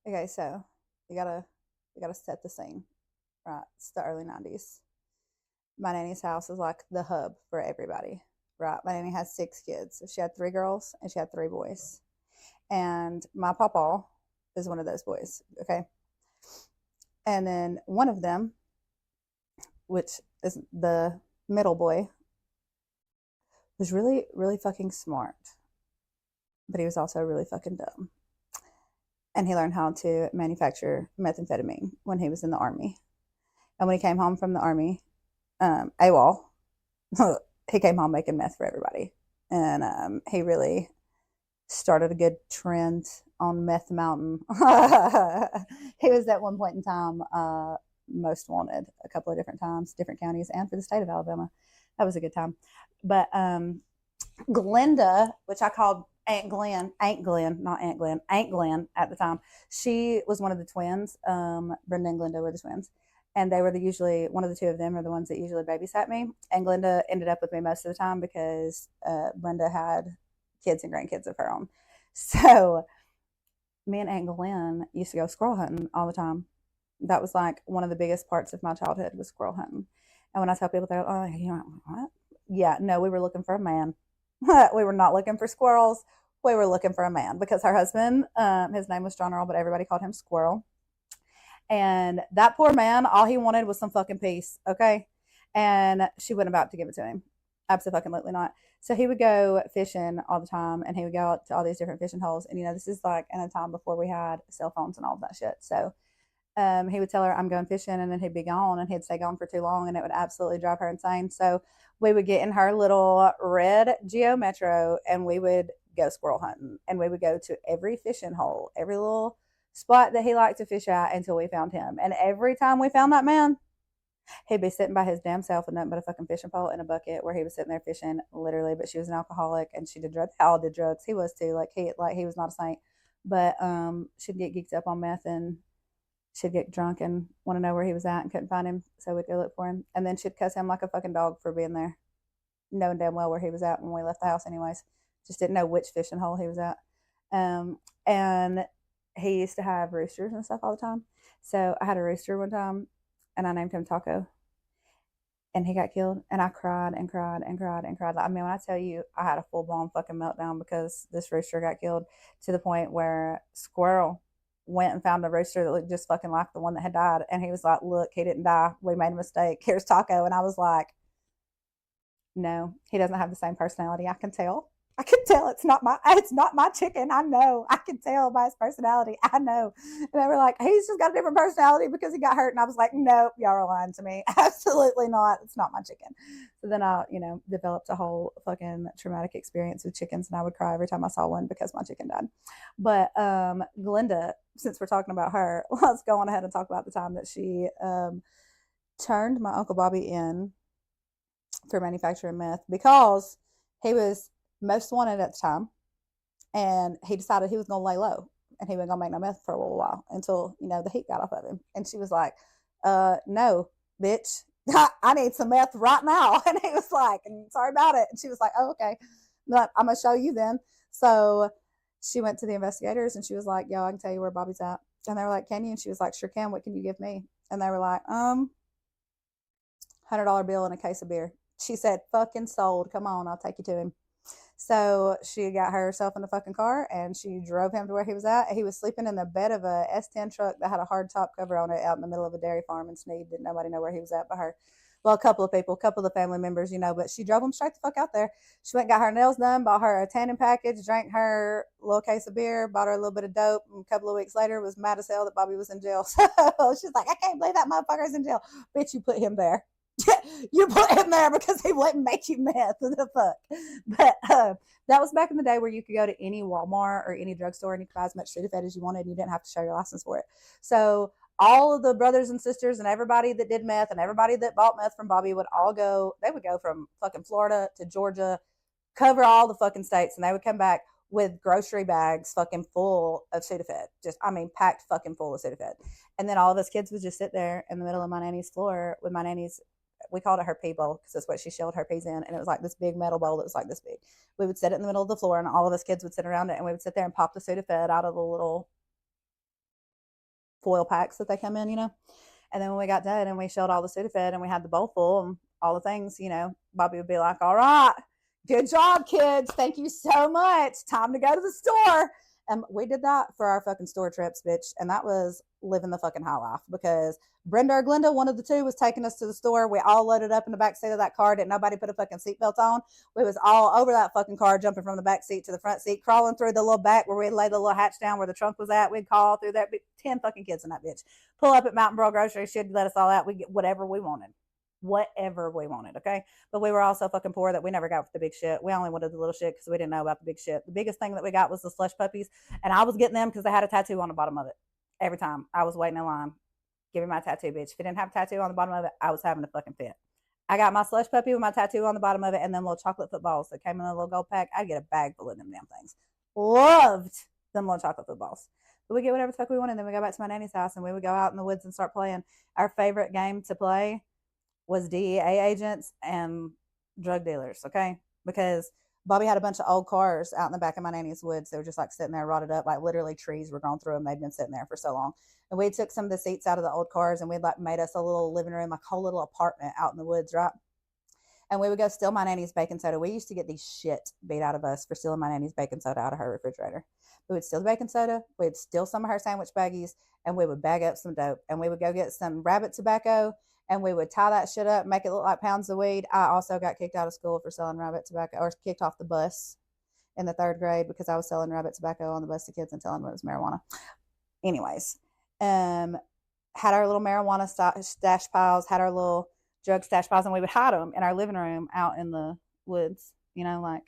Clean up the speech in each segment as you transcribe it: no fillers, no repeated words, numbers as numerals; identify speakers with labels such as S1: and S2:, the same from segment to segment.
S1: Okay, so you gotta set the scene, right? It's the early '90s. My nanny's house is like the hub for everybody, right? My nanny has 6 kids. So she had 3 girls and she had 3 boys, and my papa is one of those boys. Okay, and then one of them, which is the middle boy, was really really fucking smart, but he was also really fucking dumb. And he learned how to manufacture methamphetamine when he was in the army. And when he came home from the army, AWOL, he came home making meth for everybody. And he really started a good trend on Meth Mountain. He was at one point in time most wanted a couple of different times, different counties, and for the state of Alabama. That was a good time. But Glenda, which I called Aunt Glenn, not Aunt Glenn, Aunt Glenn at the time. She was one of the twins. Brenda and Glenda were the twins, and they were usually one of the two of them are the ones that usually babysat me. And Glenda ended up with me most of the time because Brenda had kids and grandkids of her own. So me and Aunt Glenn used to go squirrel hunting all the time. That was like one of the biggest parts of my childhood was squirrel hunting. And when I tell people, they're like, "Oh, you know what?" Yeah, no, we were looking for a man. We were not looking for squirrels. We were looking for a man because her husband, his name was John Earl, but everybody called him Squirrel. And that poor man, all he wanted was some fucking peace, okay? And she wasn't about to give it to him. Absolutely not. So he would go fishing all the time, and he would go out to all these different fishing holes. And this is like in a time before we had cell phones and all of that shit. So he would tell her, "I'm going fishing," and then he'd be gone, and he'd stay gone for too long, and it would absolutely drive her insane. So we would get in her little red Geo Metro, and we would go squirrel hunting, and we would go to every fishing hole, every little spot that he liked to fish at until we found him. And every time we found that man, he'd be sitting by his damn self with nothing but a fucking fishing pole and a bucket where he was sitting there fishing, literally. But she was an alcoholic and she did drugs. They all did drugs. He was too. Like he was not a saint. But she'd get geeked up on meth and she'd get drunk and want to know where he was at and couldn't find him. So we'd go look for him. And then she'd cuss him like a fucking dog for being there, knowing damn well where he was at when we left the house anyways. Just didn't know which fishing hole he was at. And he used to have roosters and stuff all the time. So I had a rooster one time and I named him Taco. And he got killed. And I cried and cried and cried and cried. I mean, when I tell you, I had a full blown fucking meltdown because this rooster got killed, to the point where Squirrel went and found a rooster that looked just fucking like the one that had died. And he was like, "Look, he didn't die. We made a mistake. Here's Taco." And I was like, "No, he doesn't have the same personality. I can tell. I can tell it's not my chicken. I know. I can tell by his personality. I know." And they were like, "He's just got a different personality because he got hurt." And I was like, "Nope, y'all are lying to me. Absolutely not. It's not my chicken." So then I, developed a whole fucking traumatic experience with chickens, and I would cry every time I saw one because my chicken died. But Glenda, since we're talking about her, let's go on ahead and talk about the time that she turned my Uncle Bobby in for manufacturing meth because he was most wanted at the time, and he decided he was going to lay low and he wasn't going to make no meth for a little while until the heat got off of him. And she was like, "No, bitch, I need some meth right now." And he was like, "Sorry about it." And she was like, "Oh, okay, but I'm gonna show you then." So she went to the investigators and she was like, "Yo, I can tell you where Bobby's at." And they were like, "Can you?" And she was like, "Sure can. What can you give me?" And they were like, $100 bill and a case of beer. She said, "Fucking sold. Come on, I'll take you to him." So she got herself in the fucking car and she drove him to where he was at. He was sleeping in the bed of a S10 truck that had a hard top cover on it out in the middle of a dairy farm in Sneed. Didn't nobody know where he was at but her. Well, a couple of people, a couple of the family members, but she drove him straight the fuck out there. She went and got her nails done, bought her a tanning package, drank her little case of beer, bought her a little bit of dope, and a couple of weeks later was mad as hell that Bobby was in jail. So she's like, "I can't believe that motherfucker's in jail." Bitch, you put him there. You put him there because he wouldn't make you meth. What the fuck? But that was back in the day where you could go to any Walmart or any drugstore and you could buy as much Sudafed as you wanted and you didn't have to show your license for it. So all of the brothers and sisters and everybody that did meth and everybody that bought meth from Bobby would all go, they would go from fucking Florida to Georgia, cover all the fucking states, and they would come back with grocery bags fucking full of Sudafed. Packed fucking full of Sudafed. And then all of us kids would just sit there in the middle of my nanny's floor with my nanny's, we called it her pea bowl because that's what she shelled her peas in. And it was like this big metal bowl that was like this big. We would sit it in the middle of the floor and all of us kids would sit around it and we would sit there and pop the Sudafed out of the little foil packs that they come in, And then when we got done and we shelled all the Sudafed and we had the bowl full and all the things, Bobby would be like, all right, good job, kids. Thank you so much. Time to go to the store. And we did that for our fucking store trips, bitch. And that was living the fucking high life because Brenda or Glenda, one of the two, was taking us to the store. We all loaded up in the back seat of that car. Didn't nobody put a fucking seatbelt on. We was all over that fucking car, jumping from the back seat to the front seat, crawling through the little back where we'd lay the little hatch down where the trunk was at. We'd call through there. 10 fucking kids in that bitch. Pull up at Mountain Bro Grocery. She'd let us all out. We get whatever we wanted. Whatever we wanted, okay? But we were all so fucking poor that we never got the big shit. We only wanted the little shit because we didn't know about the big shit. The biggest thing that we got was the slush puppies, and I was getting them because they had a tattoo on the bottom of it. Every time I was waiting in line, give me my tattoo, bitch. If it didn't have a tattoo on the bottom of it, I was having a fucking fit. I got my slush puppy with my tattoo on the bottom of it, and then little chocolate footballs that came in a little gold pack. I'd get a bag full of them damn things. Loved them little chocolate footballs. But we get whatever the fuck we wanted, and then we go back to my nanny's house, and we would go out in the woods and start playing. Our favorite game to play was DEA agents and drug dealers, okay? Because Bobby had a bunch of old cars out in the back of my nanny's woods. They were just like sitting there rotted up, like literally trees were growing through them. They'd been sitting there for so long. And we took some of the seats out of the old cars and we'd like made us a little living room, like a whole little apartment out in the woods, right? And we would go steal my nanny's baking soda. We used to get the shit beat out of us for stealing my nanny's baking soda out of her refrigerator. We would steal the baking soda. We'd steal some of her sandwich baggies and we would bag up some dope. And we would go get some rabbit tobacco and we would tie that shit up, make it look like pounds of weed. I also got kicked out of school for selling rabbit tobacco, or kicked off the bus in the 3rd grade because I was selling rabbit tobacco on the bus to kids and telling them it was marijuana. Anyways, had our little marijuana stash piles, had our little drug stash piles, and we would hide them in our living room out in the woods, like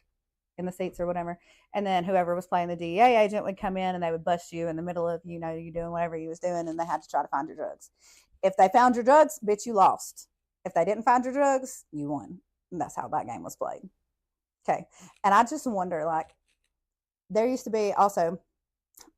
S1: in the seats or whatever. And then whoever was playing the DEA agent would come in and they would bust you in the middle of, you doing whatever you was doing, and they had to try to find your drugs. If they found your drugs, bitch, you lost. If they didn't find your drugs, you won. And that's how that game was played. Okay. And I just wonder, like, there used to be also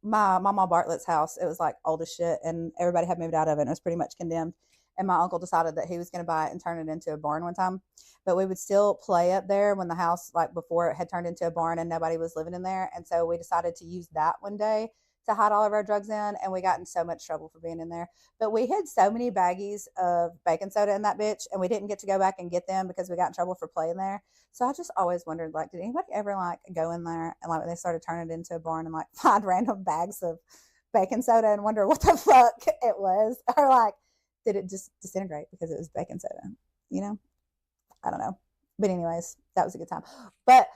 S1: my mama Bartlett's house. It was like old as shit and everybody had moved out of it and it was pretty much condemned. And my uncle decided that he was going to buy it and turn it into a barn one time. But we would still play up there when the house, like before it had turned into a barn and nobody was living in there. And so we decided to use that one day to hide all of our drugs in, and we got in so much trouble for being in there. But we hid so many baggies of baking soda in that bitch, and we didn't get to go back and get them because we got in trouble for playing there. So I just always wondered, like, did anybody ever like go in there and like when they started turning it into a barn and like find random bags of baking soda and wonder what the fuck it was, or like did it just disintegrate because it was baking soda? I don't know. But anyways, that was a good time. But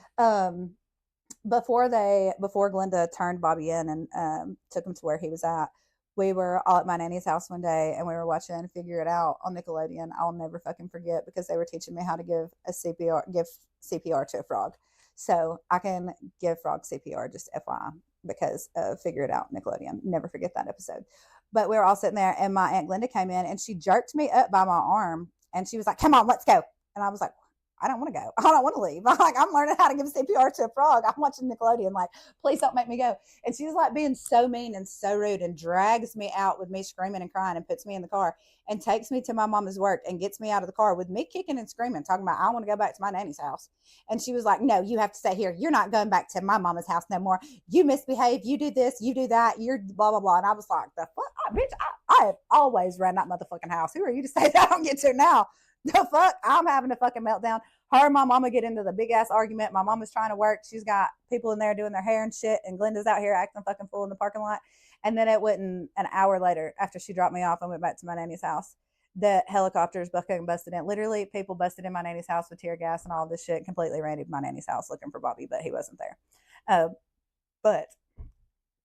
S1: before Glenda turned Bobby in and took him to where he was at, we were all at my nanny's house one day and we were watching Figure It Out on Nickelodeon. I'll never fucking forget because they were teaching me how to give CPR to a frog. So I can give frog CPR, just FYI, because of Figure It Out Nickelodeon. Never forget that episode. But we were all sitting there and my Aunt Glenda came in and she jerked me up by my arm and she was like, come on, let's go. And I was like, I don't want to go. I don't want to leave. I'm learning how to give CPR to a frog. I'm watching Nickelodeon. Like, please don't make me go. And she was like being so mean and so rude and drags me out with me screaming and crying and puts me in the car and takes me to my mama's work and gets me out of the car with me kicking and screaming, talking about, I want to go back to my nanny's house. And she was like, no, you have to stay here. You're not going back to my mama's house no more. You misbehave. You do this. You do that. You're blah, blah, blah. And I was like, the fuck? Bitch, I have always ran that motherfucking house. Who are you to say that I don't get to now? The fuck? I'm having a fucking meltdown. Her and my mama get into the big ass argument. My mama's trying to work. She's got people in there doing their hair and shit. And Glenda's out here acting fucking fool in the parking lot. And then it wasn't an hour later after she dropped me off and went back to my nanny's house, the helicopters fucking busted in. Literally, people busted in my nanny's house with tear gas and all this shit, completely raided my nanny's house looking for Bobby, but he wasn't there. But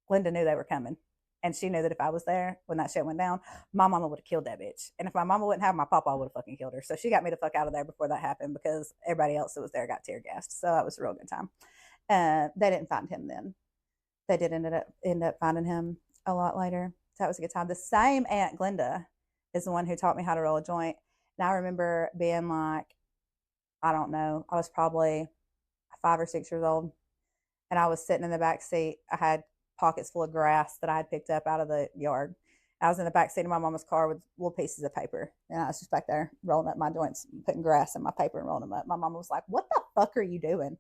S1: Glenda knew they were coming. And she knew that if I was there when that shit went down, my mama would have killed that bitch. And if my mama wouldn't have, my papa would have fucking killed her. So she got me the fuck out of there before that happened because everybody else that was there got tear gassed. So that was a real good time. They didn't find him then. They did end up finding him a lot later. So that was a good time. The same Aunt Glenda is the one who taught me how to roll a joint. And I remember being like, I don't know, I was probably 5 or 6 years old. And I was sitting in the back seat. I had pockets full of grass that I had picked up out of the yard. I was in the back seat of my mama's car with little pieces of paper. And I was just back there rolling up my joints, putting grass in my paper and rolling them up. My mama was like, what the fuck are you doing?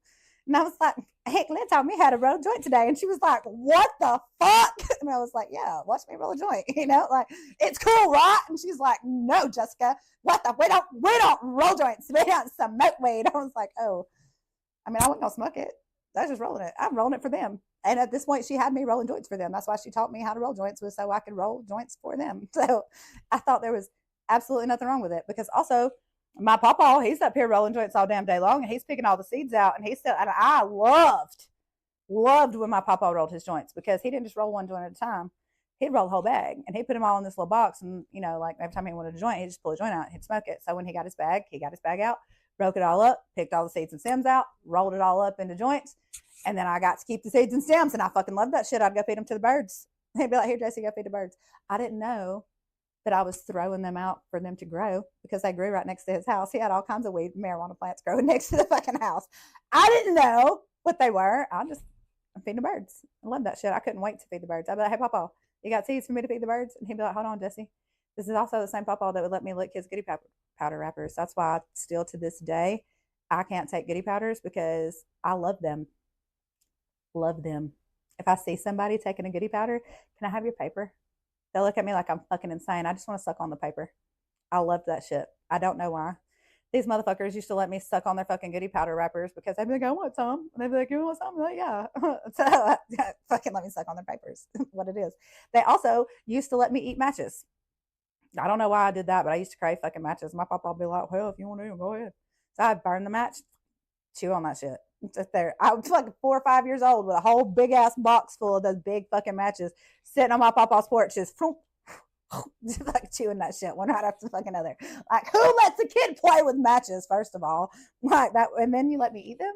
S1: And I was like, hey, Glenn taught me how to roll a joint today. And she was like, what the fuck? And I was like, yeah, watch me roll a joint. Like, it's cool, right? And she's like, no, Jessica, what the? We don't roll joints. We don't smoke weed. I was like, oh, I mean, I wasn't gonna smoke it. I was just rolling it. I'm rolling it for them. And at this point, she had me rolling joints for them. That's why she taught me how to roll joints, was so I could roll joints for them. So I thought there was absolutely nothing wrong with it, because also my papa, he's up here rolling joints all damn day long, and he's picking all the seeds out, and and I loved when my papa rolled his joints, because he didn't just roll one joint at a time. He'd roll the whole bag, and he'd put them all in this little box, and like every time he wanted a joint, he'd just pull a joint out, he'd smoke it. So when he got his bag out, broke it all up, picked all the seeds and stems out, rolled it all up into joints, and then I got to keep the seeds and stems, and I fucking loved that shit. I'd go feed them to the birds. He'd be like, here, Jesse, go feed the birds. I didn't know that I was throwing them out for them to grow, because they grew right next to his house. He had all kinds of weed, marijuana plants growing next to the fucking house. I didn't know what they were. I'm feeding the birds. I love that shit. I couldn't wait to feed the birds. I'd be like, hey, Papa, you got seeds for me to feed the birds? And he'd be like, hold on, Jesse. This is also the same Papa that would let me lick his goody powder wrappers. That's why still to this day, I can't take goody powders, because I love them. Love them. If I see somebody taking a goody powder, can I have your paper? They'll look at me like I'm fucking insane. I just want to suck on the paper. I loved that shit. I don't know why. These motherfuckers used to let me suck on their fucking goody powder wrappers, because they'd be like, I want some. And they'd be like, you want some? I'm like, yeah. So fucking let me suck on their papers. What it is. They also used to let me eat matches. I don't know why I did that, but I used to crave fucking matches. My papa would be like, well, if you want to, go ahead. So I'd burn the match, chew on that shit. Just there. I was like 4 or 5 years old with a whole big ass box full of those big fucking matches sitting on my papa's porch, just like chewing that shit one right after the fucking other. Like, who lets a kid play with matches, first of all? Like that, and then you let me eat them?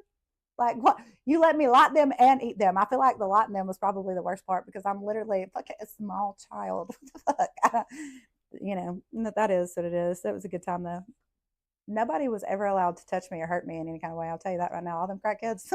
S1: Like, what? You let me light them and eat them? I feel like the lighting them was probably the worst part, because I'm literally fucking a small child. Fuck. That is what it is. That was a good time, though. Nobody was ever allowed to touch me or hurt me in any kind of way. I'll tell you that right now. All them crackheads,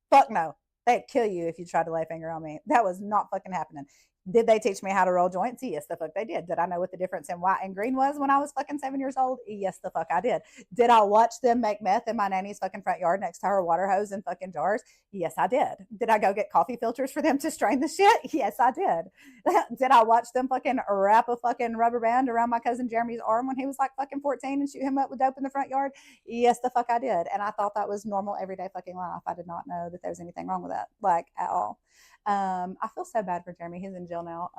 S1: fuck no. They'd kill you if you tried to lay a finger on me. That was not fucking happening. Did they teach me how to roll joints? Yes, the fuck they did. Did I know what the difference in white and green was when I was fucking 7 years old? Yes, the fuck I did. Did I watch them make meth in my nanny's fucking front yard next to her water hose and fucking jars? Yes, I did. Did I go get coffee filters for them to strain the shit? Yes, I did. Did I watch them fucking wrap a fucking rubber band around my cousin Jeremy's arm when he was like fucking 14 and shoot him up with dope in the front yard? Yes, the fuck I did. And I thought that was normal everyday fucking life. I did not know that there was anything wrong with that, like, at all. I feel so bad for Jeremy. He's in jail now.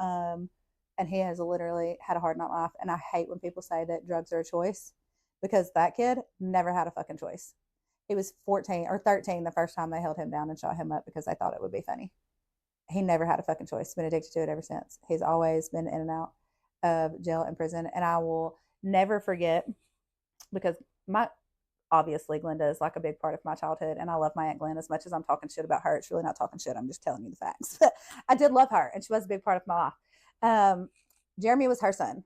S1: And he has literally had a hard night life. And I hate when people say that drugs are a choice, because that kid never had a fucking choice. He was 14 or 13 the first time they held him down and shot him up because they thought it would be funny. He never had a fucking choice. He's been addicted to it ever since. He's always been in and out of jail and prison. And I will never forget, because obviously Glenda is like a big part of my childhood, and I love my Aunt Glenn. As much as I'm talking shit about her, it's really not talking shit. I'm just telling you the facts. I did love her, and she was a big part of my life. Jeremy was her son.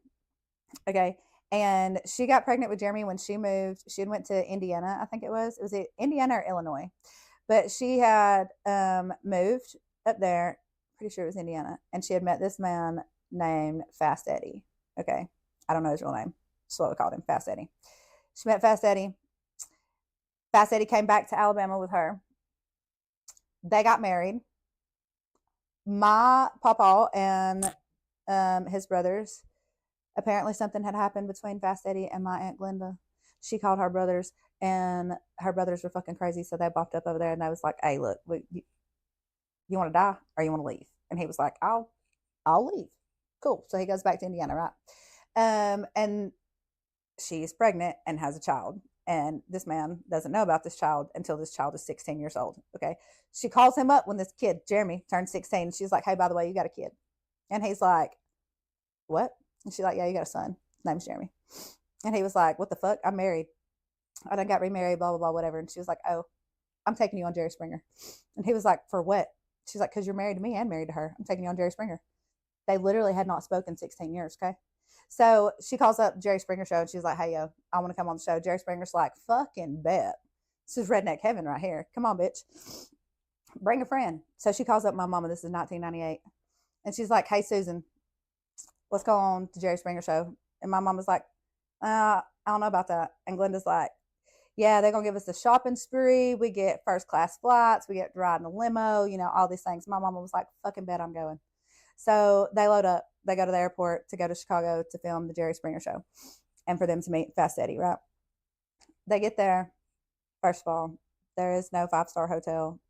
S1: Okay. And she got pregnant with Jeremy when she moved. She went to Indiana, I think it was. Was it Indiana or Illinois? But she had moved up there. Pretty sure it was Indiana. And she had met this man named Fast Eddie. Okay. I don't know his real name. That's what we called him, Fast Eddie. She met Fast Eddie. Fast Eddie came back to Alabama with her. They got married. My papa and his brothers, apparently something had happened between Fast Eddie and my Aunt Glenda. She called her brothers, and her brothers were fucking crazy, so they bopped up over there, and they was like, hey, look, you want to die or you want to leave? And he was like, I'll leave. Cool. So he goes back to Indiana, right? And she's pregnant and has a child. And this man doesn't know about this child until this child is 16 years old. Okay. She calls him up when this kid, Jeremy, turned 16. She's like, hey, by the way, you got a kid. And he's like, what? And she's like, yeah, you got a son. His name's Jeremy. And he was like, what the fuck? I'm married. I done got remarried, blah, blah, blah, whatever. And she was like, oh, I'm taking you on Jerry Springer. And he was like, for what? She's like, because you're married to me and married to her. I'm taking you on Jerry Springer. They literally had not spoken 16 years. Okay. So she calls up Jerry Springer show, and she's like, hey, yo, I want to come on the show. Jerry Springer's like, fucking bet. This is Redneck Heaven right here. Come on, bitch. Bring a friend. So she calls up my mama. This is 1998. And she's like, hey, Susan, let's go on to Jerry Springer show. And my mom was like, I don't know about that. And Glenda's like, Yeah, they're going to give us a shopping spree. We get first class flights. We get to ride in a limo, all these things. My mama was like, fucking bet I'm going. So they load up. They go to the airport to go to Chicago to film the Jerry Springer show and for them to meet Fast Eddie, right? They get there. First of all, there is no 5-star hotel.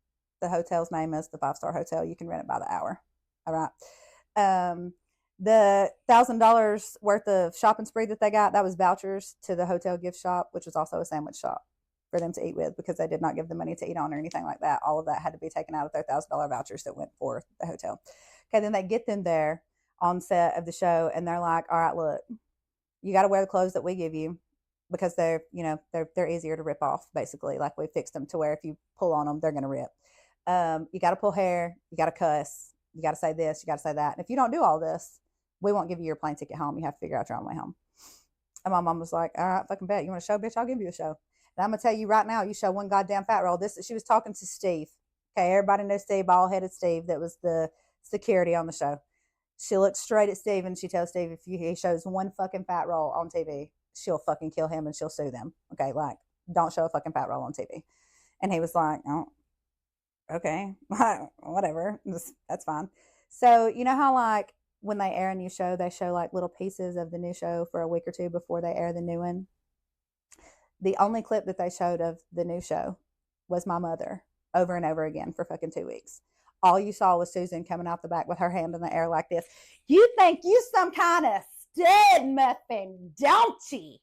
S1: The hotel's name is the 5-star hotel. You can rent it by the hour. All right. Um, the $1,000 worth of shopping spree that they got, that was vouchers to the hotel gift shop, which was also a sandwich shop for them to eat with because they did not give them money to eat on or anything like that. All of that had to be taken out of their $1,000 vouchers that went for the hotel. Okay, then they get them there on set of the show and they're like, all right, look, you got to wear the clothes that we give you because they're easier to rip off, basically. Like we fixed them to where if you pull on them, they're going to rip. You got to pull hair, you got to cuss, you got to say this, you got to say that. And if you don't do all this, we won't give you your plane ticket home. You have to figure out your own way home. And my mom was like, all right, fucking bet. You want a show, bitch? I'll give you a show. And I'm going to tell you right now, you show one goddamn fat roll. She was talking to Steve. Okay, everybody knows Steve, bald-headed Steve, that was the security on the show. She looks straight at Steve and she tells Steve if he shows one fucking fat roll on TV, she'll fucking kill him and she'll sue them. Okay, like, don't show a fucking fat roll on TV. And he was like, oh, okay, whatever, that's fine. So you know how like when they air a new show, they show like little pieces of the new show for a week or two before they air the new one. The only clip that they showed of the new show was my mother over and over again for fucking 2 weeks. All you saw was Susan coming out the back with her hand in the air like this. You think you some kind of stud muffin, don't you?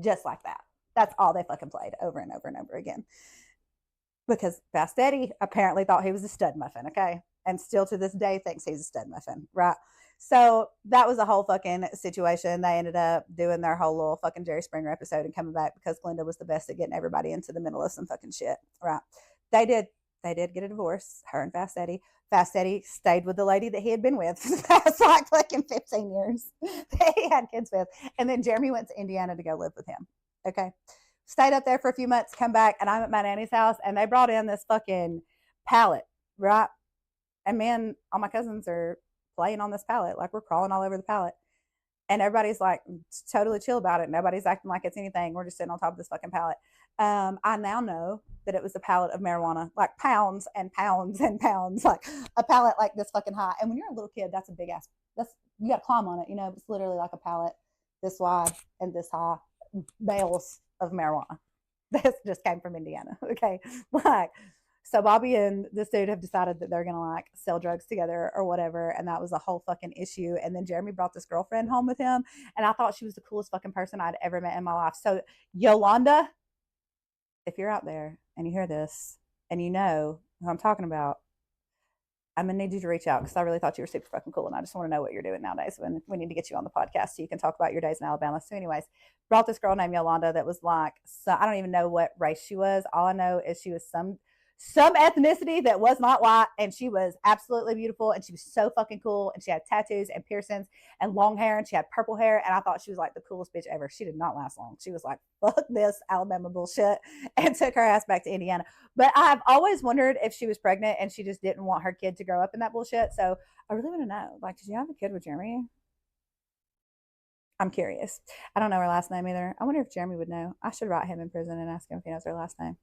S1: Just like that. That's all they fucking played over and over and over again. Because Fast Eddie apparently thought he was a stud muffin, okay? And still to this day thinks he's a stud muffin, right? So that was a whole fucking situation. They ended up doing their whole little fucking Jerry Springer episode and coming back because Glenda was the best at getting everybody into the middle of some fucking shit, right? They did get a divorce, her and Fast Eddie. Fast Eddie stayed with the lady that he had been with for the past like fucking 15 years that he had kids with. And then Jeremy went to Indiana to go live with him, okay? Stayed up there for a few months, come back, and I'm at my nanny's house, and they brought in this fucking pallet, right? And me and all my cousins are playing on this pallet, like we're crawling all over the pallet. And everybody's like totally chill about it. Nobody's acting like it's anything. We're just sitting on top of this fucking pallet. I now know that it was a pallet of marijuana, like pounds and pounds and pounds, like a pallet like this fucking high. And when you're a little kid, that's a big ass, you got to climb on it, it's literally like a pallet this wide and this high, bales of marijuana. This just came from Indiana. Okay. Like, so Bobby and this dude have decided that they're going to like sell drugs together or whatever. And that was a whole fucking issue. And then Jeremy brought this girlfriend home with him. And I thought she was the coolest fucking person I'd ever met in my life. So Yolanda, if you're out there and you hear this and you know who I'm talking about, I'm going to need you to reach out because I really thought you were super fucking cool. And I just want to know what you're doing nowadays when we need to get you on the podcast so you can talk about your days in Alabama. So anyways, brought this girl named Yolanda that was like, so I don't even know what race she was. All I know is she was some ethnicity that was not white, and she was absolutely beautiful, and she was so fucking cool, and she had tattoos and piercings and long hair, and she had purple hair, and I thought she was like the coolest bitch ever. She did not last long. She was like, fuck this Alabama bullshit, and took her ass back to Indiana. But I've always wondered if she was pregnant and she just didn't want her kid to grow up in that bullshit. So I really want to know, like, did you have a kid with Jeremy? I'm curious. I don't know her last name either. I wonder if Jeremy would know. I should write him in prison and ask him if he knows her last name,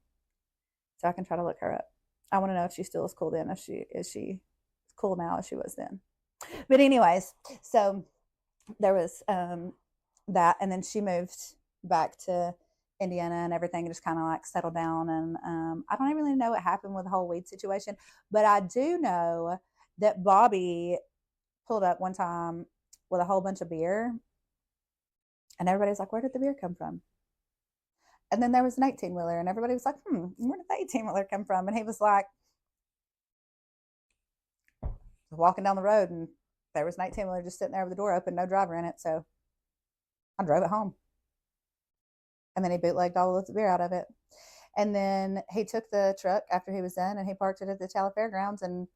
S1: so I can try to look her up. I want to know if she still is cool then, if she is cool now as she was then. But anyways, so there was that, and then she moved back to Indiana and everything just kind of like settled down. And I don't really know what happened with the whole weed situation, but I do know that Bobby pulled up one time with a whole bunch of beer, and everybody's like, where did the beer come from? And then there was an 18-wheeler, and everybody was like, where did the 18-wheeler come from? And he was like, walking down the road, and there was an 18-wheeler just sitting there with the door open, no driver in it. So I drove it home. And then he bootlegged all of the beer out of it. And then he took the truck after he was done, and he parked it at the Tala Fairgrounds, and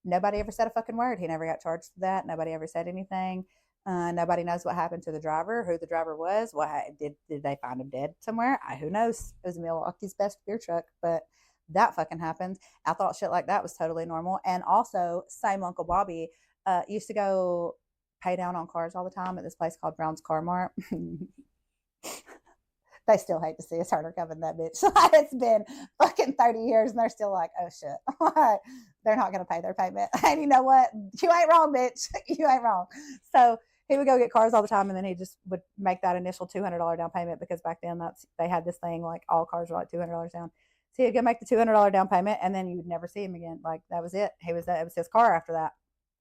S1: nobody ever said a fucking word. He never got charged for that. Nobody ever said anything. Nobody knows what happened to the driver, who the driver was. Did they find him dead somewhere? Who knows? It was Milwaukee's best beer truck, but that fucking happened. I thought shit like that was totally normal. And also, same Uncle Bobby used to go pay down on cars all the time at this place called Brown's Car Mart. They still hate to see a Turner coming, that bitch. It's been fucking 30 years and they're still like, oh shit. They're not going to pay their payment. And you know what? You ain't wrong, bitch. You ain't wrong. So he would go get cars all the time, and then he just would make that initial $200 down payment, because back then they had this thing like all cars were like $200 down. So he'd go make the $200 down payment, and then you would never see him again. Like, that was it. It was his car after that.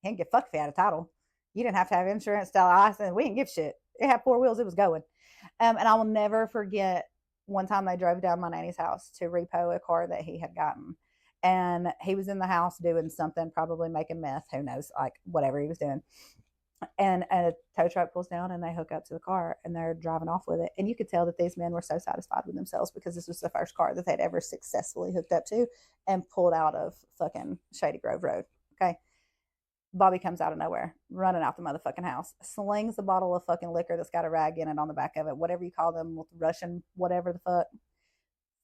S1: He didn't get fucked if he had a title. You didn't have to have insurance. I said, we didn't give shit. It had 4 wheels. It was going. And I will never forget one time they drove down my nanny's house to repo a car that he had gotten. And he was in the house doing something, probably making meth, who knows, like whatever he was doing. And a tow truck pulls down and they hook up to the car and they're driving off with it. And you could tell that these men were so satisfied with themselves, because this was the first car that they'd ever successfully hooked up to and pulled out of fucking Shady Grove Road. Okay. Bobby comes out of nowhere, running out the motherfucking house, slings a bottle of fucking liquor that's got a rag in it on the back of it, whatever you call them, Russian, whatever the fuck,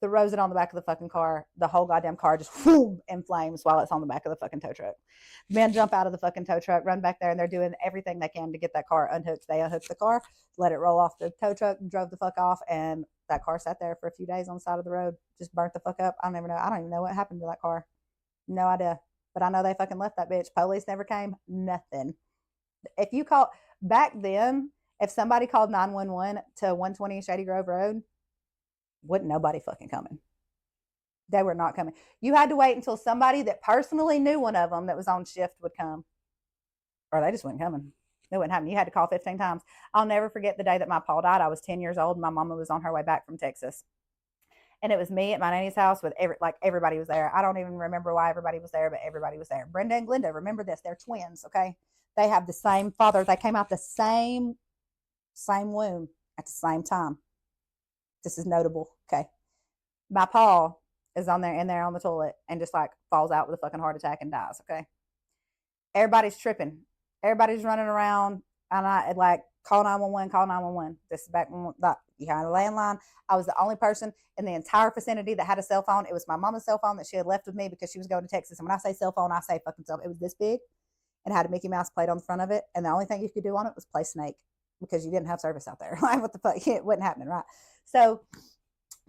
S1: throws it on the back of the fucking car. The whole goddamn car just whoom, in flames while it's on the back of the fucking tow truck. Men jump out of the fucking tow truck, run back there, and they're doing everything they can to get that car unhooked. They unhooked the car, let it roll off the tow truck, drove the fuck off, and that car sat there for a few days on the side of the road, just burnt the fuck up. I don't even know what happened to that car. No idea. But I know they fucking left that bitch. Police never came. Nothing. If you call back then, if somebody called 911 to 120 Shady Grove Road, wasn't nobody fucking coming. They were not coming. You had to wait until somebody that personally knew one of them that was on shift would come, or they just weren't coming. It wouldn't happen. You had to call 15 times. I'll never forget the day that my pa died. I was 10 years old. And my mama was on her way back from Texas. And it was me at my nanny's house with everybody was there. I don't even remember why everybody was there, but everybody was there. Brenda and Glenda, remember this. They're twins, okay? They have the same father. They came out the same womb at the same time. This is notable, okay? My pa is in there on the toilet and just like falls out with a fucking heart attack and dies, okay? Everybody's tripping. Everybody's running around, and I like, call 911, call 911. This is back when you had a landline. I was the only person in the entire vicinity that had a cell phone. It was my mama's cell phone that she had left with me because she was going to Texas. And when I say cell phone, I say fucking cell phone. It was this big and had a Mickey Mouse plate on the front of it. And the only thing you could do on it was play Snake, because you didn't have service out there. Like, what the fuck? It wasn't happening, right? So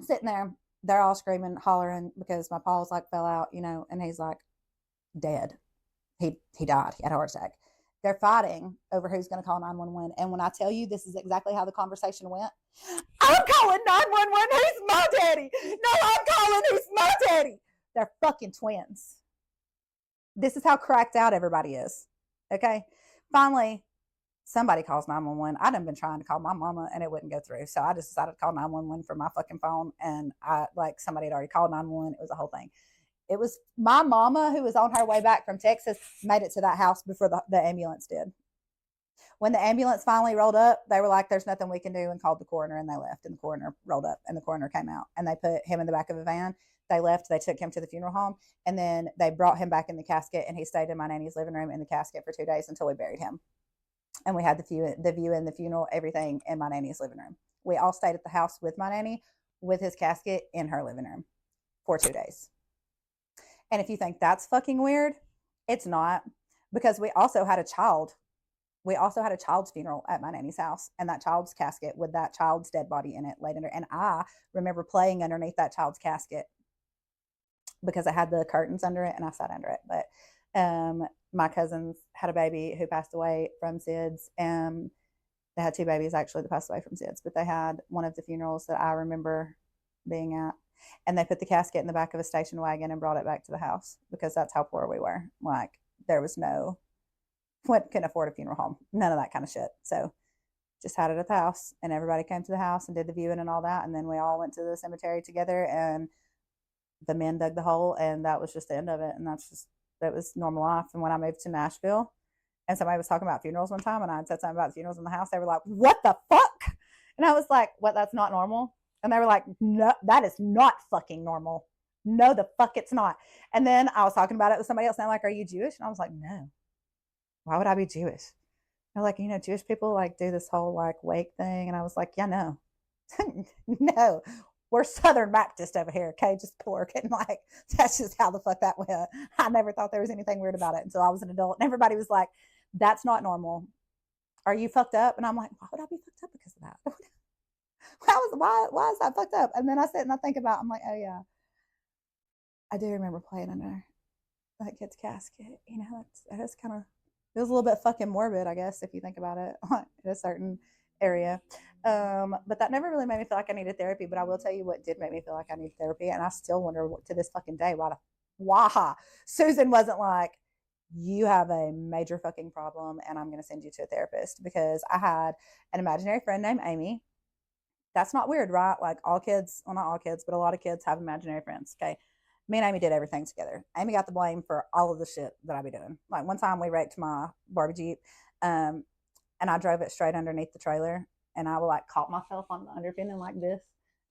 S1: sitting there, they're all screaming, hollering, because my pa's like fell out, and he's like dead. He died. He had a heart attack. They're fighting over who's going to call 911. And when I tell you this is exactly how the conversation went, I'm calling 911. Who's my daddy? No, I'm calling who's my daddy. They're fucking twins. This is how cracked out everybody is. Okay. Finally, somebody calls 911. I'd been trying to call my mama and it wouldn't go through. So I just decided to call 911 from my fucking phone. And somebody had already called 911. It was a whole thing. It was my mama, who was on her way back from Texas, made it to that house before the ambulance did. When the ambulance finally rolled up, they were like, there's nothing we can do, and called the coroner, and they left. And the coroner rolled up, and the coroner came out, and they put him in the back of a van. They left. They took him to the funeral home, and then they brought him back in the casket, and he stayed in my nanny's living room in the casket for 2 days until we buried him. And we had the view and the funeral, everything in my nanny's living room. We all stayed at the house with my nanny, with his casket in her living room for 2 days. And if you think that's fucking weird, it's not, because we also had a child. We also had a child's funeral at my nanny's house, and that child's casket with that child's dead body in it laid under. And I remember playing underneath that child's casket because I had the curtains under it and I sat under it. But my cousins had a baby who passed away from SIDS. They had 2 babies actually that passed away from SIDS, but they had one of the funerals that I remember being at. And they put the casket in the back of a station wagon and brought it back to the house, because that's how poor we were. Like, there was couldn't afford a funeral home, none of that kind of shit. So just had it at the house, and everybody came to the house and did the viewing and all that. And then we all went to the cemetery together, and the men dug the hole, and that was just the end of it. And that was normal life. And when I moved to Nashville and somebody was talking about funerals one time, and I had said something about funerals in the house, they were like, what the fuck? And I was like, what, that's not normal? And they were like, no, that is not fucking normal. No, the fuck it's not. And then I was talking about it with somebody else, and they're like, are you Jewish? And I was like, no. Why would I be Jewish? They're like, Jewish people like do this whole like wake thing. And I was like, yeah, no. No. We're Southern Baptist over here, okay? Just pork. And like, that's just how the fuck that went. I never thought there was anything weird about it until I was an adult. And everybody was like, that's not normal. Are you fucked up? And I'm like, why would I be fucked up because of that? why is that fucked up? And then I sit and I think about, I'm like, oh yeah, I do remember playing under that kid's casket. You know, that's kind of, it was a little bit fucking morbid, I guess, if you think about it in a certain area. But that never really made me feel like I needed therapy. But I will tell you what did make me feel like I needed therapy, and I still wonder to this fucking day why Susan wasn't like, you have a major fucking problem, and I'm going to send you to a therapist, because I had an imaginary friend named Amy. That's not weird, right? Like all kids, well, not all kids, but a lot of kids have imaginary friends. Okay. Me and Amy did everything together. Amy got the blame for all of the shit that I be doing. Like one time we wrecked my Barbie Jeep, and I drove it straight underneath the trailer, and I would like caught myself on the underpinning like this.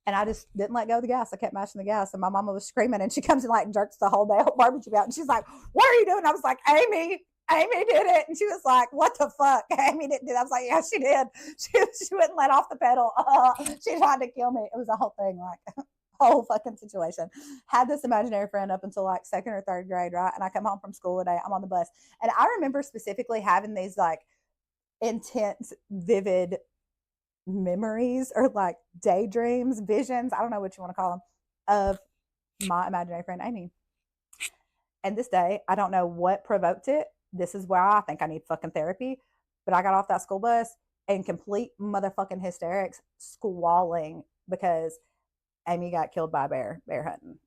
S1: And I just didn't let go of the gas. I kept mashing the gas, and my mama was screaming, and she comes and like jerks the whole Barbie Jeep out, and she's like, "What are you doing?" I was like, Amy did it. And she was like, what the fuck? Amy didn't do that. I was like, yeah, she did. She wouldn't let off the pedal. She tried to kill me. It was a whole thing, like whole fucking situation. Had this imaginary friend up until like second or third grade, right? And I come home from school one day, I'm on the bus. And I remember specifically having these like intense, vivid memories or like daydreams, visions, I don't know what you want to call them, of my imaginary friend Amy. And this day, I don't know what provoked it. This is why I think I need fucking therapy. But I got off that school bus in complete motherfucking hysterics, squalling because Amy got killed by a bear hunting.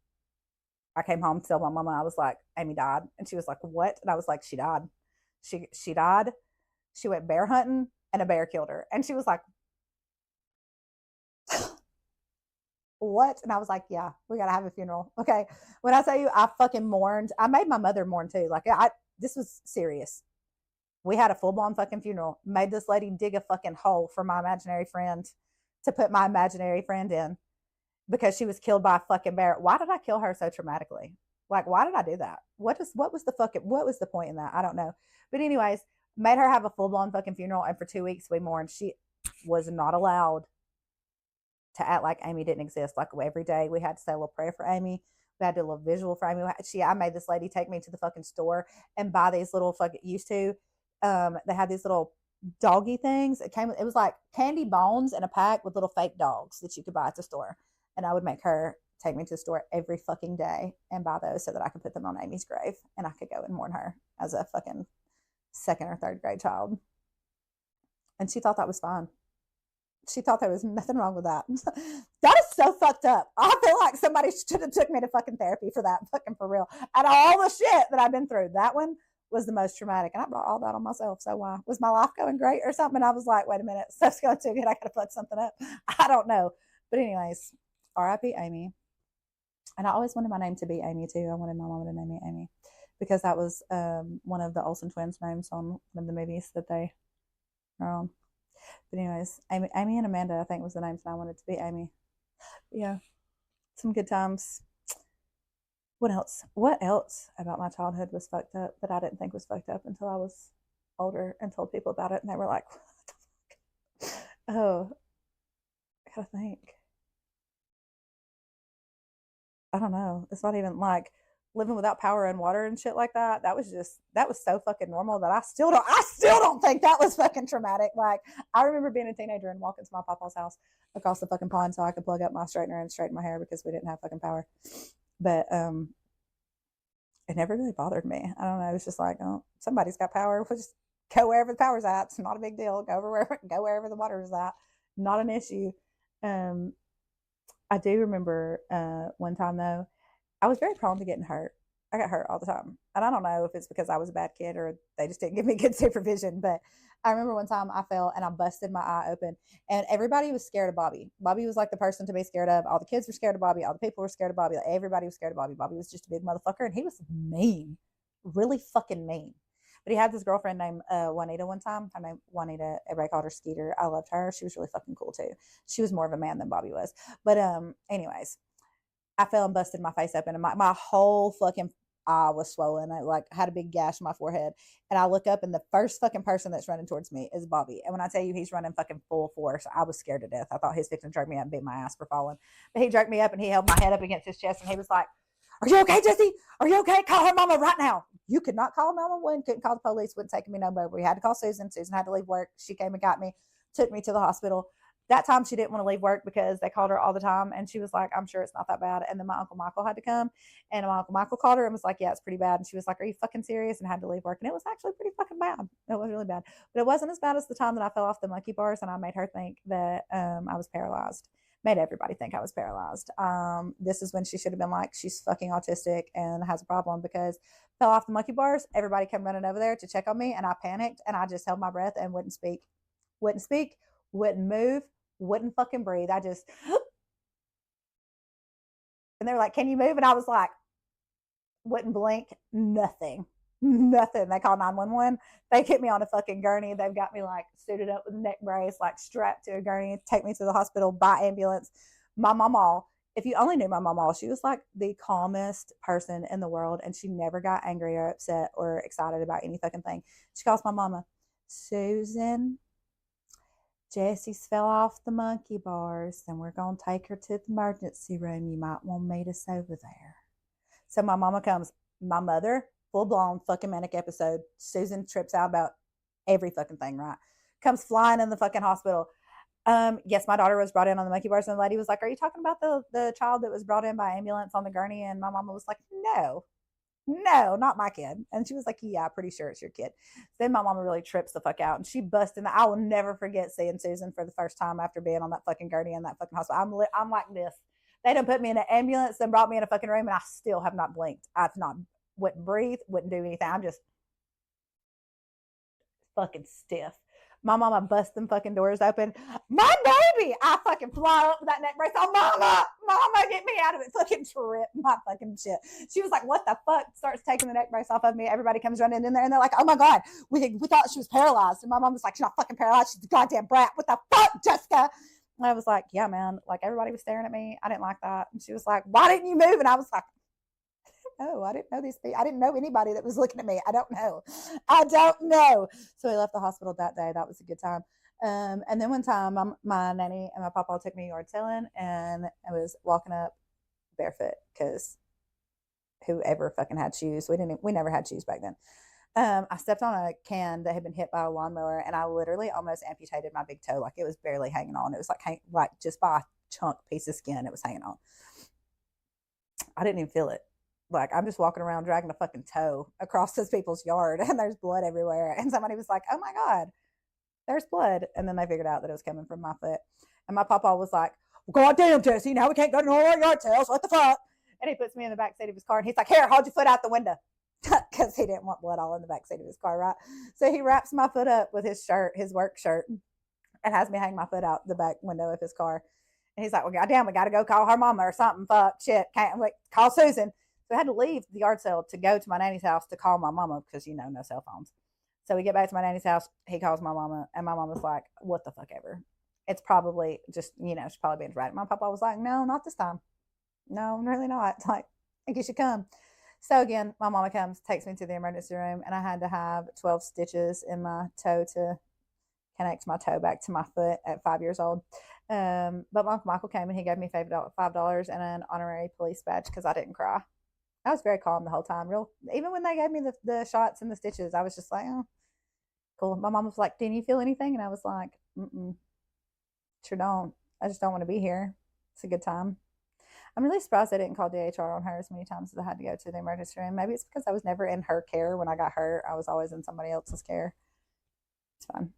S1: I came home to tell my mama, I was like, Amy died. And she was like, what? And I was like, she died. She died. She went bear hunting and a bear killed her. And she was like, what? And I was like, yeah, we got to have a funeral. Okay. When I tell you, I fucking mourned. I made my mother mourn too. Like this was serious. We had a full-blown fucking funeral. Made this lady dig a fucking hole for my imaginary friend to put my imaginary friend in because she was killed by a fucking bear. Why did I kill her so traumatically? Like, why did I do that? What was the point in that? I don't know. But anyways, made her have a full-blown fucking funeral, and for 2 weeks we mourned. She was not allowed to act like Amy didn't exist. Like every day we had to say a little prayer for Amy. We had to do a little visual for Amy. I made this lady take me to the fucking store and buy these little fucking, they had these little doggy things. It was like candy bones in a pack with little fake dogs that you could buy at the store. And I would make her take me to the store every fucking day and buy those so that I could put them on Amy's grave and I could go and mourn her as a fucking second or third grade child. And she thought that was fine. She thought there was nothing wrong with that. That is so fucked up. I feel like somebody should have took me to fucking therapy for that, fucking for real. Out of all the shit that I've been through, that one was the most traumatic. And I brought all that on myself. So why? Was my life going great or something? And I was like, wait a minute, stuff's going too good. I got to fuck something up. I don't know. But anyways, R.I.P. Amy. And I always wanted my name to be Amy too. I wanted my mama to name me Amy because that was one of the Olsen twins' names on one of the movies that they are on. But anyways, Amy and Amanda, I think was the names, and I wanted to be Amy. But yeah, some good times. What else? What else about my childhood was fucked up that I didn't think was fucked up until I was older and told people about it, and they were like, "What the fuck?" Oh, I gotta think. I don't know. It's not even like living without power and water and shit like that. That was so fucking normal that I still don't think that was fucking traumatic. Like I remember being a teenager and walking to my papa's house across the fucking pond so I could plug up my straightener and straighten my hair because we didn't have fucking power. But it never really bothered me. I don't know. It was just like, oh, somebody's got power. We'll just go wherever the power's at. It's not a big deal. Go wherever the water is at. Not an issue. I do remember one time though, I was very prone to getting hurt. I got hurt all the time. And I don't know if it's because I was a bad kid or they just didn't give me good supervision. But I remember one time I fell and I busted my eye open and everybody was scared of Bobby. Bobby was like the person to be scared of. All the kids were scared of Bobby. All the people were scared of Bobby. Like, everybody was scared of Bobby. Bobby was just a big motherfucker and he was mean, really fucking mean. But he had this girlfriend named Juanita one time. Her name Juanita. Everybody called her Skeeter. I loved her. She was really fucking cool too. She was more of a man than Bobby was. But anyways, I fell and busted my face open and my whole fucking eye was swollen. I like had a big gash on my forehead. And I look up and the first fucking person that's running towards me is Bobby. And when I tell you he's running fucking full force, I was scared to death. I thought he was fixing to jerk me up and beat my ass for falling. But he jerked me up and he held my head up against his chest and he was like, "Are you okay, Jesse? Are you okay? Call her mama right now." You could not call 911, couldn't call the police, wouldn't take me nowhere. We had to call Susan. Susan had to leave work. She came and got me, took me to the hospital. That time she didn't want to leave work because they called her all the time. And she was like, I'm sure it's not that bad. And then my Uncle Michael had to come. And my Uncle Michael called her and was like, yeah, it's pretty bad. And she was like, are you fucking serious? And had to leave work. And it was actually pretty fucking bad. It was really bad. But it wasn't as bad as the time that I fell off the monkey bars and I made her think that I was paralyzed. Made everybody think I was paralyzed. This is when she should have been like, she's fucking autistic and has a problem, because fell off the monkey bars. Everybody came running over there to check on me, and I panicked and I just held my breath and wouldn't speak, wouldn't move, wouldn't fucking breathe. I just, and they were like, can you move? And I was like, wouldn't blink, nothing. Nothing. They called 911. They get me on a fucking gurney. They've got me like suited up with a neck brace, like strapped to a gurney, take me to the hospital by ambulance. My mama, if you only knew my mama, she was like the calmest person in the world, and she never got angry or upset or excited about any fucking thing. She calls my mama, Susan, Jesse's fell off the monkey bars and we're going to take her to the emergency room. You might want to meet us over there. So my mama comes, my mother, full blown fucking manic episode. Susan trips out about every fucking thing, right? Comes flying in the fucking hospital. Yes, my daughter was brought in on the monkey bars, and the lady was like, are you talking about the child that was brought in by ambulance on the gurney? And my mama was like, no, not my kid. And she was like, yeah, pretty sure it's your kid. Then my mama really trips the fuck out, and she busted. I will never forget seeing Susan for the first time after being on that fucking gurney in that fucking hospital. I'm like this. They done put me in an ambulance and brought me in a fucking room, and I still have not blinked. I've not, wouldn't breathe, wouldn't do anything. I'm just fucking stiff. My mama bust them fucking doors open. My baby! I fucking fly up with that neck brace on. Mama, get me out of it. Fucking trip my fucking shit. She was like, what the fuck? Starts taking the neck brace off of me. Everybody comes running in there, and they're like, oh my God, we thought she was paralyzed. And my mom was like, she's not fucking paralyzed. She's a goddamn brat. What the fuck, Jessica? And I was like, yeah, man. Like, everybody was staring at me. I didn't like that. And she was like, why didn't you move? And I was like, oh, I didn't know these people. I didn't know anybody that was looking at me. I don't know. So we left the hospital that day. That was a good time. And then one time, my nanny and my papa took me yard selling, and I was walking up barefoot because whoever fucking had shoes, we never had shoes back then. I stepped on a can that had been hit by a lawnmower, and I literally almost amputated my big toe. Like, it was barely hanging on. It was like just by a chunk piece of skin, it was hanging on. I didn't even feel it. Like, I'm just walking around dragging a fucking toe across those people's yard, and there's blood everywhere. And somebody was like, oh my God, there's blood. And then they figured out that it was coming from my foot. And my papa was like, well, God damn, Jesse, now we can't go to no more yard sales. What the fuck? And he puts me in the back seat of his car, and he's like, here, hold your foot out the window. Because he didn't want blood all in the back seat of his car, right? So he wraps my foot up with his shirt, his work shirt, and has me hang my foot out the back window of his car. And he's like, well, goddamn, we got to go call her mama or something. Fuck, shit, can't wait. Call Susan. So I had to leave the yard sale to go to my nanny's house to call my mama because, no cell phones. So we get back to my nanny's house. He calls my mama, and my mama's like, what the fuck ever. It's probably just, she's probably being dramatic. My papa was like, no, not this time. No, really not. Like, I think you should come. So again, my mama comes, takes me to the emergency room, and I had to have 12 stitches in my toe to connect my toe back to my foot at 5 years old. But my Uncle Michael came, and he gave me $5 and an honorary police badge because I didn't cry. I was very calm the whole time. Even when they gave me the shots and the stitches, I was just like, oh, cool. My mom was like, didn't you feel anything? And I was like, sure don't. I just don't want to be here. It's a good time. I'm really surprised I didn't call DHR on her as many times as I had to go to the emergency room. Maybe it's because I was never in her care when I got hurt. I was always in somebody else's care. It's fine.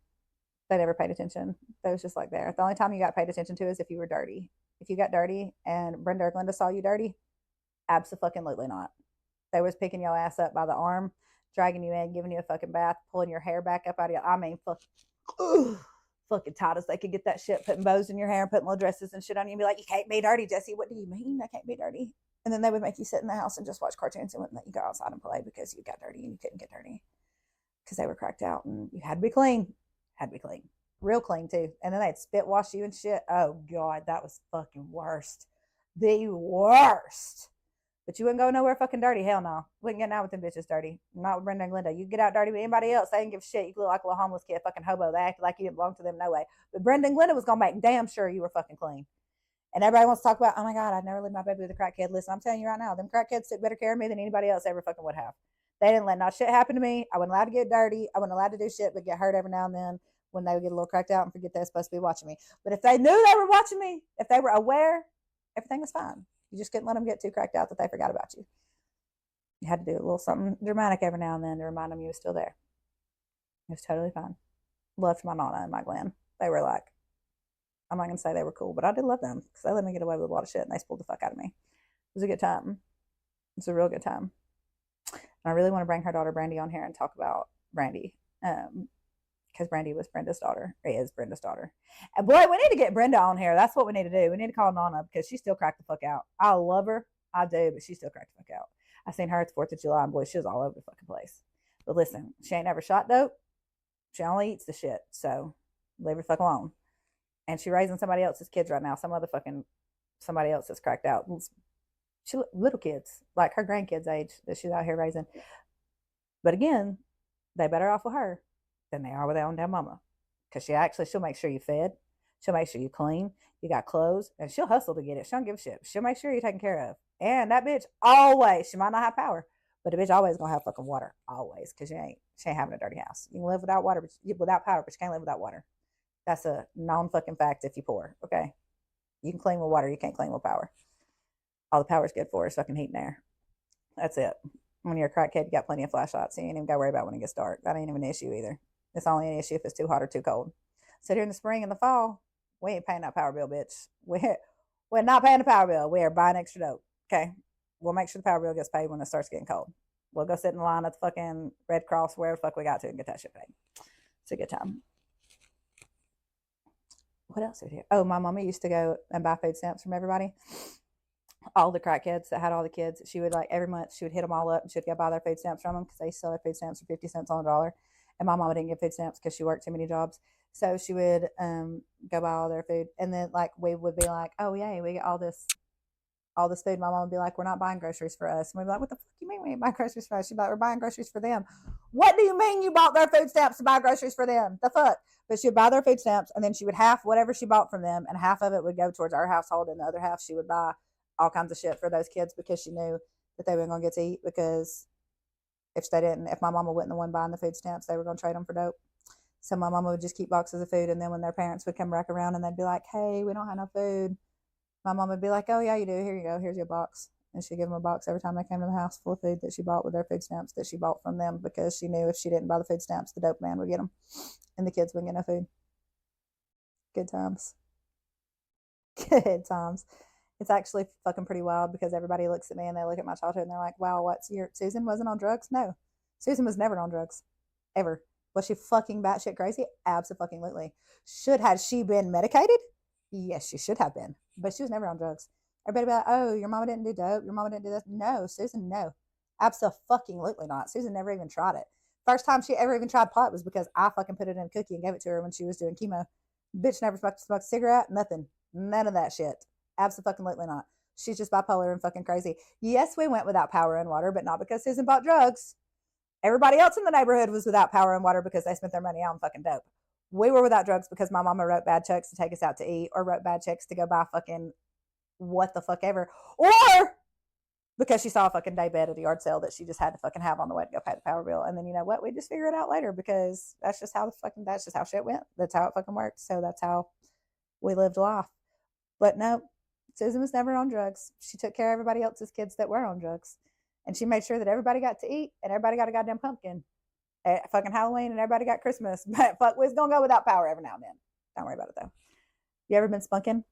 S1: They never paid attention. They was just like there. The only time you got paid attention to is if you were dirty. If you got dirty and Brenda or Glenda saw you dirty, absolutely not. They was picking your ass up by the arm, dragging you in, giving you a fucking bath, pulling your hair back up out of your, fucking tight as they could get that shit, putting bows in your hair, putting little dresses and shit on you, and be like, you can't be dirty, Jesse. What do you mean I can't be dirty? And then they would make you sit in the house and just watch cartoons and wouldn't let you go outside and play because you got dirty and you couldn't get dirty because they were cracked out, and you had to be clean. Real clean too. And then they'd spit wash you and shit. Oh God, that was fucking worst. The worst. But you wouldn't go nowhere fucking dirty. Hell no. Wouldn't get out with them bitches dirty. Not with Brenda and Glenda. You get out dirty with anybody else, they didn't give a shit. You look like a little homeless kid, fucking hobo. They acted like you didn't belong to them, no way. But Brenda and Glenda was going to make damn sure you were fucking clean. And everybody wants to talk about, oh my God, I'd never leave my baby with a crackhead. Listen, I'm telling you right now, them crackheads took better care of me than anybody else ever fucking would have. They didn't let no shit happen to me. I wasn't allowed to get dirty. I wasn't allowed to do shit but get hurt every now and then. when they would get a little cracked out and forget they're supposed to be watching me. But if they knew they were watching me, if they were aware, everything was fine. You just couldn't let them get too cracked out that they forgot about you. You had to do a little something dramatic every now and then to remind them you were still there. It was totally fine. Loved my Nana and my Glenn. They were like, I'm not going to say they were cool, but I did love them because they let me get away with a lot of shit and they spoiled the fuck out of me. It was a good time. It was a real good time. And I really want to bring her daughter Brandy on here and talk about Brandy. Because Brandy was Brenda's daughter, or is Brenda's daughter. And boy, we need to get Brenda on here. That's what we need to do. We need to call Nana because she still cracked the fuck out. I love her. I do, but she still cracked the fuck out. I seen her at the 4th of July, and boy, she was all over the fucking place. But listen, she ain't never shot dope. She only eats the shit. So leave her fuck alone. And she raising somebody else's kids right now. Somebody else that's cracked out. She little kids, like her grandkids' age that she's out here raising. But again, they better off with her than they are with their own damn mama. Because she'll make sure you fed. She'll make sure you clean. You got clothes. And she'll hustle to get it. She don't give a shit. She'll make sure you're taken care of. And that bitch always, she might not have power, but the bitch always gonna have fucking water. Always. Because she ain't having a dirty house. You can live without water, without power, but you can't live without water. That's a known fucking fact if you're poor. Okay? You can clean with water. You can't clean with power. All the power's good for is fucking heat and air. That's it. When you're a crackhead, you got plenty of flashlights. So you ain't even got to worry about when it gets dark. That ain't even an issue either. It's only an issue if it's too hot or too cold. So during the spring and the fall, we ain't paying that power bill, bitch. We're not paying the power bill. We are buying extra dope. Okay? We'll make sure the power bill gets paid when it starts getting cold. We'll go sit in the line at the fucking Red Cross, wherever the fuck we got to, and get that shit paid. It's a good time. What else is here? Oh, my mama used to go and buy food stamps from everybody. All the crackheads that had all the kids. She would, like, every month, she would hit them all up and she'd go buy their food stamps from them because they sell their food stamps for 50 cents on a dollar. And my mama didn't get food stamps because she worked too many jobs. So she would go buy all their food. And then, like, we would be like, oh, yay, we get all this food. My mom would be like, we're not buying groceries for us. And we'd be like, what the fuck you mean we ain't buying groceries for us? She'd be like, we're buying groceries for them. What do you mean you bought their food stamps to buy groceries for them? The fuck? But she would buy their food stamps, and then she would half whatever she bought from them, and half of it would go towards our household, and the other half she would buy all kinds of shit for those kids because she knew that they weren't going to get to eat, because if my mama wasn't the one buying the food stamps, they were going to trade them for dope. So my mama would just keep boxes of food, and then when their parents would come back around and they'd be like, hey, we don't have no food, my mom would be like, oh, yeah, you do. Here you go. Here's your box. And she'd give them a box every time they came to the house full of food that she bought with their food stamps that she bought from them, because she knew if she didn't buy the food stamps, the dope man would get them, and the kids wouldn't get no food. Good times. Good times. It's actually fucking pretty wild because everybody looks at me and they look at my childhood and they're like, wow, Susan wasn't on drugs? No. Susan was never on drugs. Ever. Was she fucking batshit crazy? Absolutely. Had she been medicated? Yes, she should have been. But she was never on drugs. Everybody be like, oh, your mama didn't do dope. Your mama didn't do this. No, Susan, no. Absolutely not. Susan never even tried it. First time she ever even tried pot was because I fucking put it in a cookie and gave it to her when she was doing chemo. Bitch never smoked a cigarette. Nothing. None of that shit. Absolutely not. She's just bipolar and fucking crazy. Yes, we went without power and water, but not because Susan bought drugs. Everybody else in the neighborhood was without power and water because they spent their money on fucking dope. We were without drugs because my mama wrote bad checks to take us out to eat, or wrote bad checks to go buy fucking what the fuck ever, or because she saw a fucking day bed at a yard sale that she just had to fucking have on the way to go pay the power bill. And then, you know what? We just figure it out later because that's just how shit went. That's how it fucking worked. So that's how we lived life. But no, Susan was never on drugs. She took care of everybody else's kids that were on drugs. And she made sure that everybody got to eat and everybody got a goddamn pumpkin at fucking Halloween and everybody got Christmas. But fuck, we's gonna go without power every now and then. Don't worry about it though. You ever been spunking?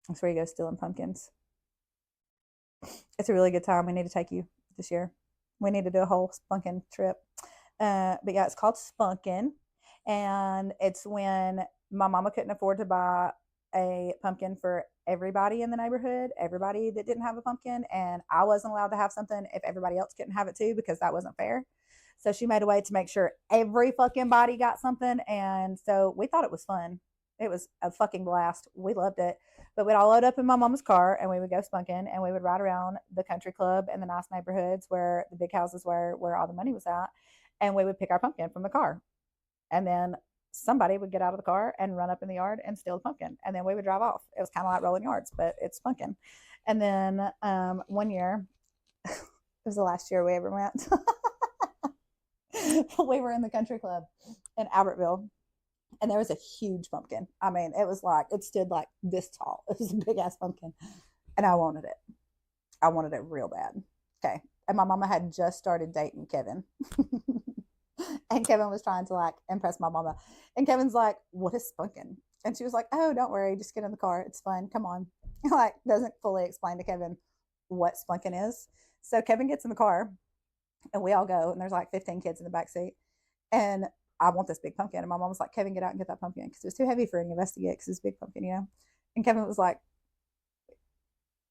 S1: That's where you go stealing pumpkins. It's a really good time. We need to take you this year. We need to do a whole spunking trip. But yeah, it's called spunking. And it's when my mama couldn't afford to buy a pumpkin for everybody in the neighborhood, everybody that didn't have a pumpkin, and I wasn't allowed to have something if everybody else couldn't have it too, because that wasn't fair. So she made a way to make sure every fucking body got something, and so we thought it was fun. It was a fucking blast. We loved it. But we'd all load up in my mama's car and we would go spunking, and we would ride around the country club and the nice neighborhoods where the big houses were, where all the money was at, and we would pick our pumpkin from the car. And then somebody would get out of the car and run up in the yard and steal the pumpkin, and then we would drive off. It was kind of like rolling yards, but it's pumpkin. And then one year, it was the last year we ever went. We were in the country club, in Albertville, and there was a huge pumpkin. I mean, it was like, it stood like this tall. It was a big ass pumpkin, and I wanted it. I wanted it real bad. Okay. And my mama had just started dating Kevin. And Kevin was trying to like impress my mama. And Kevin's like, "What is spunkin?" And she was like, "Oh, don't worry. Just get in the car. It's fun. Come on." Like, doesn't fully explain to Kevin what spunkin is. So Kevin gets in the car and we all go. And there's like 15 kids in the back seat. And I want this big pumpkin. And my mom was like, "Kevin, get out and get that pumpkin." Because it was too heavy for any of us to get because it's a big pumpkin, you know? And Kevin was like,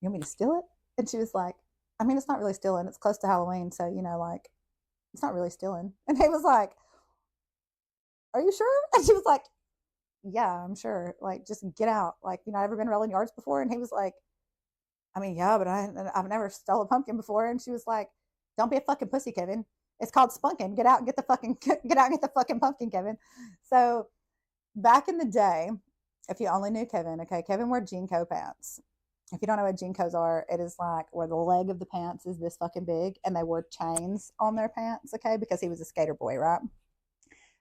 S1: "You want me to steal it?" And she was like, "I mean, it's not really stealing. It's close to Halloween. So, you know, like, it's not really stealing." And he was like, "Are you sure?" And she was like, "Yeah, I'm sure. Like, just get out. Like, you know, ever been rolling yards before?" And he was like, "I mean, yeah, but I've never stole a pumpkin before." And she was like, "Don't be a fucking pussy, Kevin. It's called spunkin. Get out and get the fucking get out and get the fucking pumpkin, Kevin." So back in the day, if you only knew Kevin, okay, Kevin wore Jinko pants. If you don't know what Jinkos are, it is like where the leg of the pants is this fucking big, and they wore chains on their pants, okay, because he was a skater boy, right?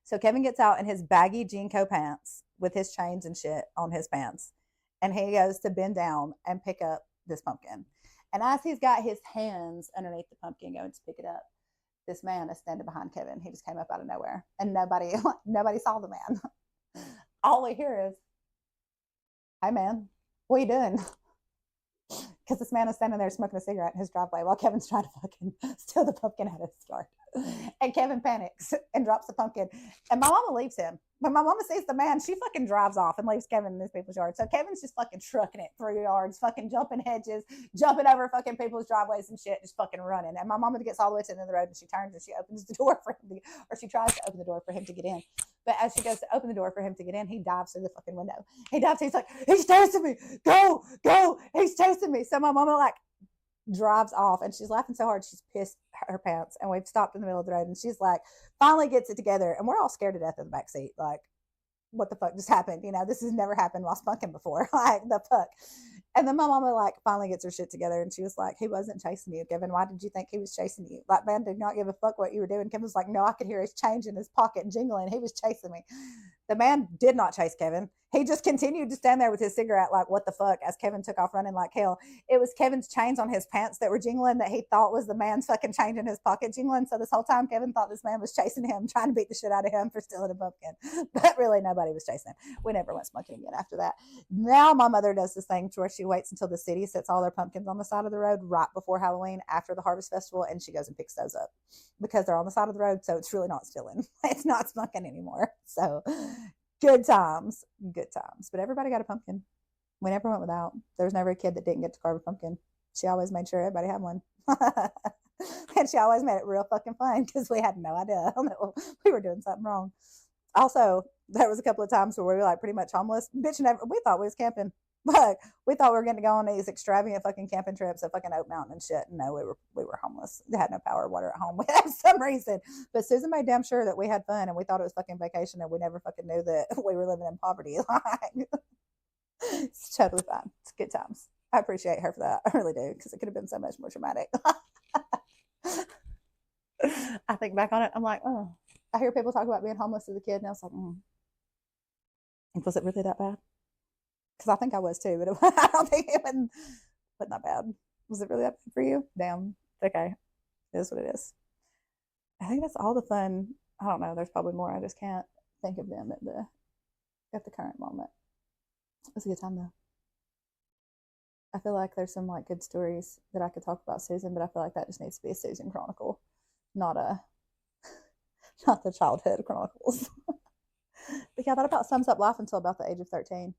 S1: So Kevin gets out in his baggy Jinko pants with his chains and shit on his pants, and he goes to bend down and pick up this pumpkin. And as he's got his hands underneath the pumpkin going to pick it up, this man is standing behind Kevin. He just came up out of nowhere, and nobody saw the man. All we hear is, "Hey man, what are you doing?" Because this man is standing there smoking a cigarette in his driveway while Kevin's trying to fucking steal the pumpkin out of his yard. And Kevin panics and drops the pumpkin. And my mama leaves him. When my mama sees the man, she fucking drives off and leaves Kevin in these people's yard. So Kevin's just fucking trucking it through yards, fucking jumping hedges, jumping over fucking people's driveways and shit, just fucking running. And my mama gets all the way to the end of the road and she turns and she opens the door for him to, or she tries to open the door for him to get in. But as she goes to open the door for him to get in, he dives through the fucking window. He dives, he's like, "He's chasing me. Go, go. He's chasing me." So my mama like drives off and she's laughing so hard she's pissed her pants, and we've stopped in the middle of the road and she's like, finally gets it together, and we're all scared to death in the back seat, like, what the fuck just happened? You know, this has never happened while spunking before. Like, the fuck. And then my mama like finally gets her shit together and she was like, "He wasn't chasing you, Kevin. Why did you think he was chasing you? Like, man did not give a fuck what you were doing." Kevin was like, "No, I could hear his change in his pocket and jingling. He was chasing me." The man did not chase Kevin. He just continued to stand there with his cigarette, like, what the fuck, as Kevin took off running like hell. It was Kevin's chains on his pants that were jingling that he thought was the man's fucking chain in his pocket jingling. So this whole time, Kevin thought this man was chasing him, trying to beat the shit out of him for stealing a pumpkin. But really, nobody was chasing him. We never went smoking again after that. Now my mother does this thing where she waits until the city sets all their pumpkins on the side of the road right before Halloween, after the Harvest Festival, and she goes and picks those up because they're on the side of the road. So it's really not stealing. It's not smoking anymore. So good times, good times. But everybody got a pumpkin. We never went without. There was never a kid that didn't get to carve a pumpkin. She always made sure everybody had one. And she always made it real fucking fun because we had no idea that we were doing something wrong. Also, there was a couple of times where we were like pretty much homeless. Bitch, we thought we was camping. Like, we thought we were going to go on these extravagant fucking camping trips at fucking Oak Mountain and shit. No, we were homeless. They had no power or water at home. We had some reason. But Susan made damn sure that we had fun and we thought it was fucking vacation, and we never fucking knew that we were living in poverty. Like, it's totally fine. It's good times. I appreciate her for that. I really do, because it could have been so much more traumatic. I think back on it, I'm like, oh, I hear people talk about being homeless as a kid, and I was like, was it really that bad? Because I think I was too, but I don't think it wasn't that bad. Was it really that bad for you? Damn. Okay. It is what it is. I think that's all the fun. I don't know. There's probably more. I just can't think of them at the current moment. It was a good time though. I feel like there's some like good stories that I could talk about Susan, but I feel like that just needs to be a Susan chronicle, not the childhood chronicles. But yeah, that about sums up life until about the age of 13.